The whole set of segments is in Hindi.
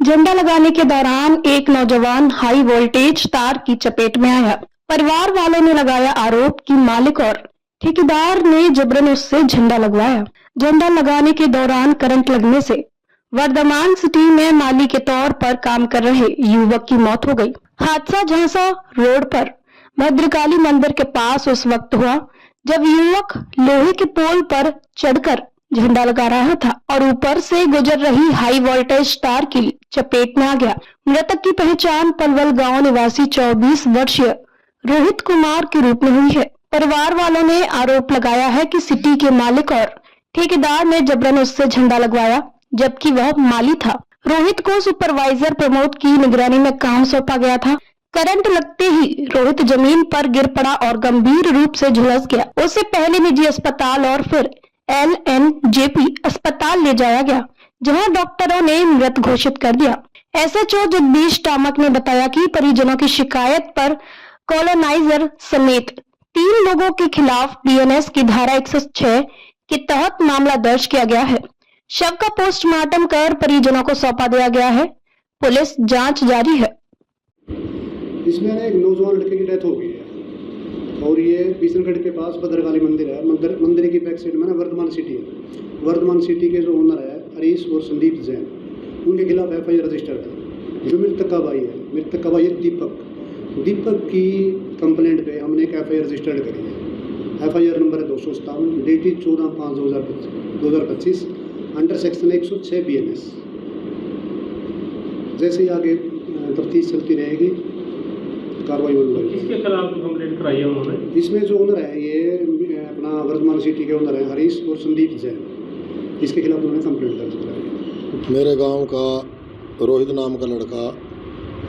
झंडा लगाने के दौरान एक नौजवान हाई वोल्टेज तार की चपेट में आया। परिवार वालों ने लगाया आरोप कि मालिक और ठेकेदार ने जबरन उससे झंडा लगवाया। झंडा लगाने के दौरान करंट लगने से वर्धमान सिटी में माली के तौर पर काम कर रहे युवक की मौत हो गई। हादसा झांसा रोड पर भद्रकाली मंदिर के पास उस वक्त हुआ जब युवक लोहे के पोल पर चढ़कर झंडा लगा रहा था और ऊपर से गुजर रही हाई वोल्टेज तार की चपेट में आ गया। मृतक की पहचान पलवल गांव निवासी 24 वर्षीय रोहित कुमार के रूप में हुई है। परिवार वालों ने आरोप लगाया है कि सिटी के मालिक और ठेकेदार ने जबरन उससे झंडा लगवाया, जबकि वह माली था। रोहित को सुपरवाइजर प्रमोद की निगरानी में काम सौंपा गया था। करंट लगते ही रोहित जमीन पर गिर पड़ा और गंभीर रूप से झुलस गया। उसे पहले निजी अस्पताल और फिर LNJP अस्पताल ले जाया गया, जहां डॉक्टरों ने मृत घोषित कर दिया। SHO जगदीश टामक ने बताया कि परिजनों की शिकायत पर कॉलोनाइजर समेत 3 लोगों के खिलाफ BNS की धारा 106 के तहत मामला दर्ज किया गया है। शव का पोस्टमार्टम कर परिजनों को सौंपा दिया गया है। पुलिस जांच जारी है। इसमें एक नौजवान लड़के की डेथ हो गई है और ये बिशनगढ़ के पास भद्रकाली मंदिर है। मंदिर की बैक साइड में ना वर्धमान सिटी है। वर्धमान सिटी के जो ओनर है हरीश और संदीप जैन, उनके खिलाफ FIR रजिस्टर्ड है। जो मृतक का भाई है, मृतक का भाई है दीपक की कंप्लेंट पे हमने एक FIR रजिस्टर्ड करी है। FIR नंबर है 257, डेटेड 14/5/2025 अंडर सेक्शन 106 BNS। जैसे ही आगे तफ्तीश चलती रहेगी, कार्रवाई होगी। किसके खिलाफ कंप्लेंट कराई है उन्होंने? इसमें जो ओनर है ये अपना वर्धमान सिटी के ओनर है हरीश और संदीप जैन, इसके खिलाफ उन्होंने कंप्लेंट दर्ज कराई है। मेरे गांव का रोहित नाम का लड़का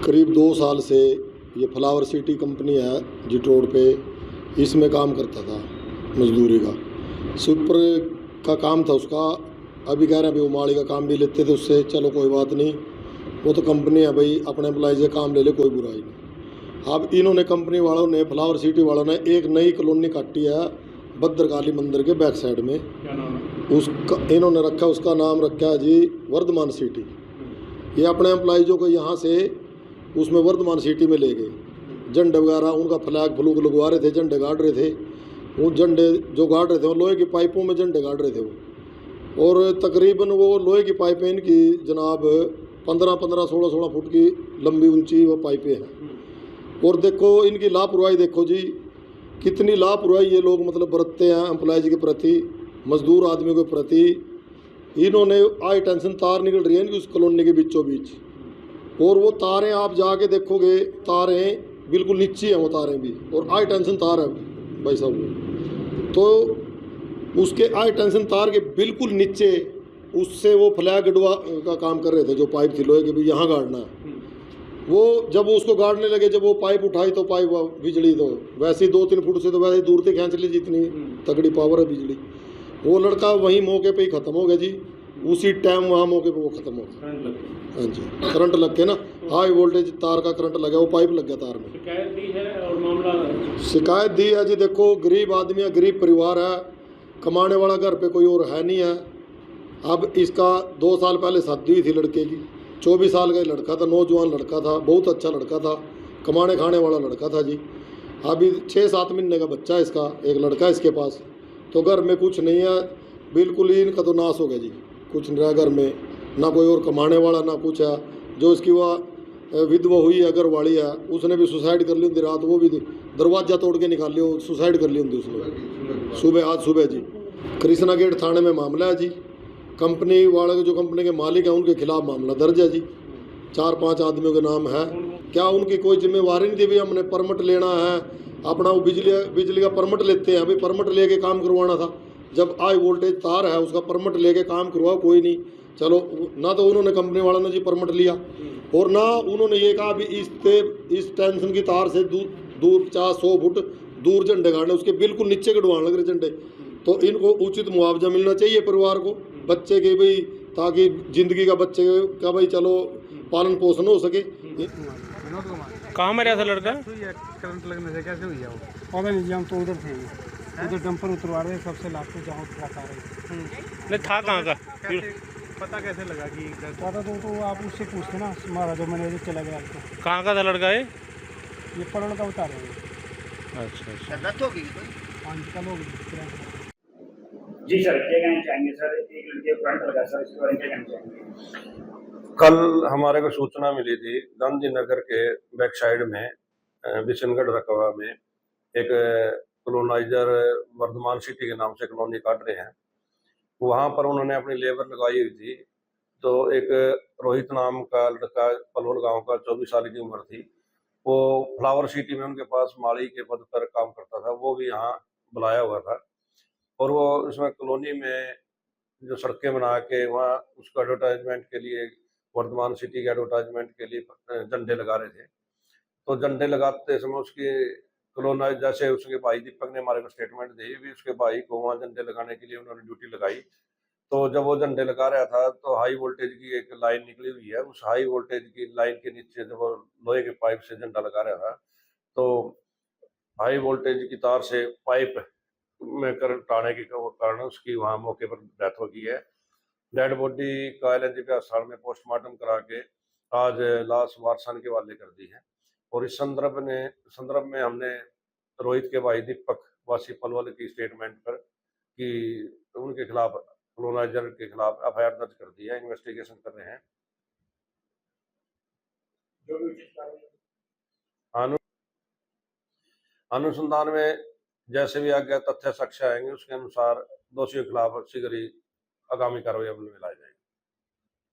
करीब 2 साल से ये फ्लावर सिटी कंपनी है जिट रोड पे, इसमें काम करता था मजदूरी का। सुपर का काम था उसका। अभी कह रहे हैं भाई वो माली का काम भी लेते थे उससे, चलो कोई बात नहीं, वो तो कंपनी है भाई, अपने एम्प्लॉय से काम ले ले, कोई बुराई नहीं। अब इन्होंने कंपनी वालों ने, फ्लावर सिटी वालों ने एक नई कॉलोनी काटी है भद्रकाली मंदिर के बैक साइड में। क्या नाम है उसका? इन्होंने रखा, उसका नाम रखा है जी वर्धमान सिटी। ये अपने एम्प्लॉयजों को यहाँ से उसमें वर्धमान सिटी में ले गए। झंडे वगैरह उनका फ्लैग फ्लूग लगवा रहे थे, झंडे गाड़ रहे थे। वो झंडे जो गाड़ रहे थे वो लोहे की पाइपों में झंडे गाड़ रहे थे वो, और तकरीबन वो लोहे की पाइपें इनकी जनाब 15-15, 16-16 फुट की लंबी ऊंची वो पाइपें हैं। और देखो इनकी लापरवाही, देखो जी कितनी लापरवाही ये लोग मतलब बरतते हैं एम्प्लॉयज के प्रति, मजदूर आदमियों के प्रति। इन्होंने हाई टेंशन तार निकल रही है इनकी उस कॉलोनी के बीचों बीच, और वो तारें आप जाके देखोगे, तारें बिल्कुल नीचे हैं वो तारें भी, और हाई टेंशन तार है भाई साहब। तो उसके हाई टेंशन तार के बिल्कुल नीचे उससे वो फ्लैग गडवा का काम कर रहे थे, जो पाइप थी लोहे की भी यहाँ गाड़ना है। वो जब उसको गाड़ने लगे, जब वो पाइप उठाई तो पाइप बिजली तो वैसे ही 2-3 फुट से तो वैसे ही दूर से खींच ली, जितनी तगड़ी पावर है बिजली। वो लड़का वहीं मौके पे ही ख़त्म हो गया जी, उसी टाइम वहाँ मौके पे वो ख़त्म हो गया। हाँ जी, करंट लग के ना, हाई वोल्टेज तार का करंट लगा, वो पाइप लग गया तार में। शिकायत दी है और मामला शिकायत दी है जी। देखो गरीब आदमी है, गरीब परिवार है, कमाने वाला घर पे कोई और है नहीं है। अब इसका 2 साल पहले शादी हुई थी लड़के की। 24 साल का लड़का था, नौजवान लड़का था, बहुत अच्छा लड़का था, कमाने खाने वाला लड़का था जी। अभी 6-7 महीने का बच्चा है इसका, एक लड़का है इसके पास। तो घर में कुछ नहीं है, बिल्कुल ही इनका तो नाश हो गया जी। कुछ नहीं रहा घर में, ना कोई और कमाने वाला ना कुछ है। जो इसकी वह विधवा हुई है, घर वाली है, उसने भी सुसाइड कर ली होती रात, वो भी दरवाज़ा तोड़ के निकाल लिया, सुसाइड कर ली होती उसने सुबह, आज सुबह जी। कृष्णा गेट थाने में मामला है जी। कंपनी वाले जो कंपनी के मालिक हैं उनके खिलाफ मामला दर्ज है जी। 4-5 आदमियों के नाम है। क्या उनकी कोई जिम्मेवारी नहीं थी भी हमने परमिट लेना है, अपना वो बिजली का परमिट लेते हैं, अभी परमिट लेके काम करवाना था। जब हाई वोल्टेज तार है उसका परमिट लेके काम करवाओ, कोई नहीं। चलो, ना तो उन्होंने कंपनी वालों ने जी परमिट लिया, और ना उन्होंने ये कहा भी इस टेंशन की तार से दूर 50-100 फुट दूर झंडे गाड़ने, उसके बिल्कुल नीचे गड़वाने लग रहे झंडे। तो इनको उचित मुआवजा मिलना चाहिए परिवार को, बच्चे के भाई, ताकि जिंदगी का बच्चे का भाई चलो पालन पोषण हो सके। कहाँ मरा था लड़का? करंट लगने से कैसे हुई है वो? पता नहीं जी, हम तो उधर थे, उधर डंपर उतरवा रहे, सबसे लास्ट में जहाँ ट्रक आ रही। नहीं था कहाँ का? पता कैसे लगा कि पता तो आप उससे पूछते ना, हमारा जो मैनेजर चला गया तो कहाँ का था लड़का ये? ये पड़ोल का बता रहे हैं। अच्छा। 5 का लोग जी सर, क्या कहना चाहेंगे सर? एक लड़के को करंट लगा सर, इसके बारे में क्या कहना चाहेंगे? कल हमारे को सूचना मिली थी गांधीनगर के बैक साइड में बिशनगढ़ रकवा में एक कॉलोनाइजर वर्धमान सिटी के नाम से कॉलोनी काट रहे हैं। वहां पर उन्होंने अपनी लेबर लगाई हुई थी। तो एक रोहित नाम का लड़का पलवल गांव का 24 साल की उम्र थी। वो फ्लावर सिटी में उनके पास माली के पद पर काम करता था। वो भी यहाँ बुलाया हुआ था और वो उसमें कॉलोनी में जो सड़कें बना के वहाँ उसको एडवर्टाइजमेंट के लिए, वर्धमान सिटी के एडवर्टाइजमेंट के लिए झंडे लगा रहे थे। तो झंडे लगाते समय उसकी कॉलोनाइज, जैसे उसके भाई दीपक ने हमारे को स्टेटमेंट दी भी, उसके भाई को वहाँ झंडे लगाने के लिए उन्होंने ड्यूटी लगाई। तो जब वो झंडे लगा रहा था तो हाई वोल्टेज की एक लाइन निकली हुई है। उस हाई वोल्टेज की लाइन के नीचे जब वो लोहे के पाइप से झंडा लगा रहा था तो हाई वोल्टेज की तार से पाइप में करंट आने के कारण उसकी वहाँ मौके पर डेथ हो गई है। डेड बॉडी का एलएनजेपी अस्पताल में पोस्टमार्टम करा के आज लाश वारसान के हवाले कर दी है। और इस संदर्भ में हमने रोहित के भाई दीपक वासी पलवल की स्टेटमेंट पर कि उनके खिलाफ, कॉलोनाइजर के खिलाफ एफआईआर दर्ज कर दी है। इन्वेस्टिगेशन कर रहे हैं। जो भी उचित कार्रवाई अनुसंधान में जैसे भी आगे तथ्य साक्ष्य आएंगे उसके अनुसार दोषियों के खिलाफ शीघ्र ही आगामी कार्रवाई अमल में लाई जाएगी।